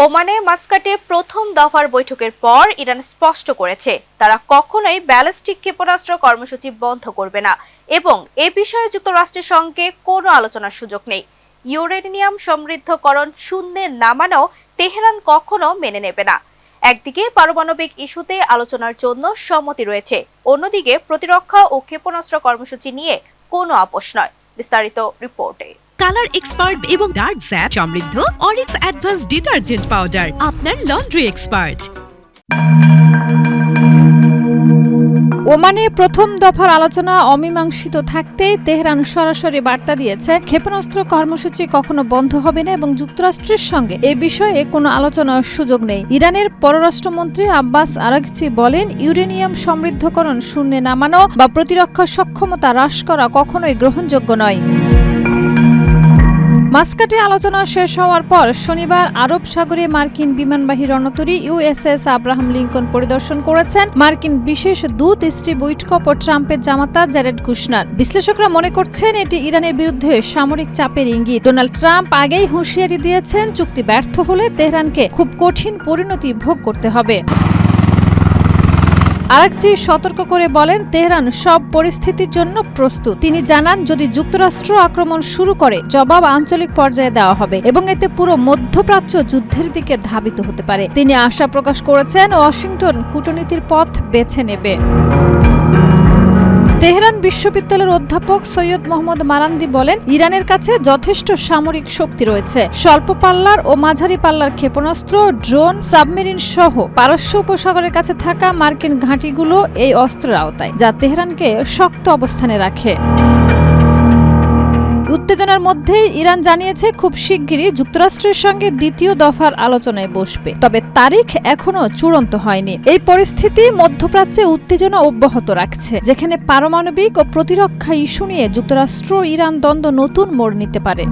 ওমানে মাস্কাটে প্রথম দফার বৈঠকের পর ইরান স্পষ্ট করেছে তারা কখনোই ব্যালিস্টিক ক্ষেপণাস্ত্র কর্মসূচি বন্ধ করবে না এবং এ বিষয়ে যুক্তরাষ্ট্রের সঙ্গে কোনো আলোচনার সুযোগ নেই। ইউরেনিয়াম সমৃদ্ধকরণ শূন্যে নামানো তেহরান কখনো মেনে নেবে না। একদিকে পারমাণবিক ইস্যুতে আলোচনার জন্য সম্মতি রয়েছে, অন্যদিকে প্রতিরক্ষা ও ক্ষেপণাস্ত্র কর্মসূচি নিয়ে কোনো আপোষ নয়। বিস্তারিত রিপোর্টে। কালার এক্সপার্ট এবং ডার্ক স্যাপ সমৃদ্ধ অরিক্স অ্যাডভান্স ডিটারজেন্ট পাউডার আপনার লন্ড্রি এক্সপার্ট। ওমানে প্রথম দফার আলোচনা অমীমাংসিত থাকতেই তেহরান সরাসরি বার্তা দিয়েছে ক্ষেপণাস্ত্র কর্মসূচি কখনো বন্ধ হবে না এবং যুক্তরাষ্ট্রের সঙ্গে এ বিষয়ে কোনো আলোচনার সুযোগ নেই। ইরানের পররাষ্ট্রমন্ত্রী আব্বাস আরাগচি বলেন, ইউরেনিয়াম সমৃদ্ধকরণ শূন্যে নামানো বা প্রতিরক্ষা সক্ষমতা হ্রাস করা কখনোই গ্রহণযোগ্য নয়। মাস্কাটে আলোচনা শেষ হওয়ার পর শনিবার আরব সাগরে মার্কিন বিমানবাহী রণতরী ইউএসএস আব্রাহাম লিঙ্কন পরিদর্শন করেছেন মার্কিন বিশেষ দূত স্টিভ উইটকপ ও ট্রাম্পের জামাতা জ্যারেড কুশনার। বিশ্লেষকরা মনে করছেন এটি ইরানের বিরুদ্ধে সামরিক চাপের ইঙ্গিত। ডোনাল্ড ট্রাম্প আগেই হুঁশিয়ারি দিয়েছেন, চুক্তি ব্যর্থ হলে তেহরানকে খুব কঠিন পরিণতি ভোগ করতে হবে। আরাগচি সতর্ক করে বলেন, তেহরান সব পরিস্থিতির জন্য প্রস্তুত। তিনি জানান, যদি যুক্তরাষ্ট্র আক্রমণ শুরু করে জবাব আঞ্চলিক পর্যায়ে দেওয়া হবে এবং এতে পুরো মধ্যপ্রাচ্য যুদ্ধের দিকে ধাবিত হতে পারে। তিনি আশা প্রকাশ করেছেন ওয়াশিংটন কূটনীতির পথ বেছে নেবে। তেহরান বিশ্ববিদ্যালয়ের অধ্যাপক সৈয়দ মোহাম্মদ মারান্দি বলেন, ইরানের কাছে যথেষ্ট সামরিক শক্তি রয়েছে। স্বল্প পাল্লার ও মাঝারি পাল্লার ক্ষেপণাস্ত্র, ড্রোন, সাবমেরিন সহ পারস্য উপসাগরের কাছে থাকা মার্কিন ঘাঁটিগুলো এই অস্ত্রের আওতায়, যা তেহরানকে শক্ত অবস্থানে রাখে। উত্তেজনার মধ্যেই ইরান জানিয়েছে খুব শিগগিরই যুক্তরাষ্ট্রের সঙ্গে দ্বিতীয় দফার আলোচনায় বসবে, তবে তারিখ এখনো চূড়ান্ত হয়নি। এই পরিস্থিতি মধ্যপ্রাচ্যে উত্তেজনা অব্যাহত রাখছে, যেখানে পারমাণবিক ও প্রতিরক্ষা ইস্যু নিয়ে যুক্তরাষ্ট্র ইরান দ্বন্দ্ব নতুন মোড় নিতে পারে।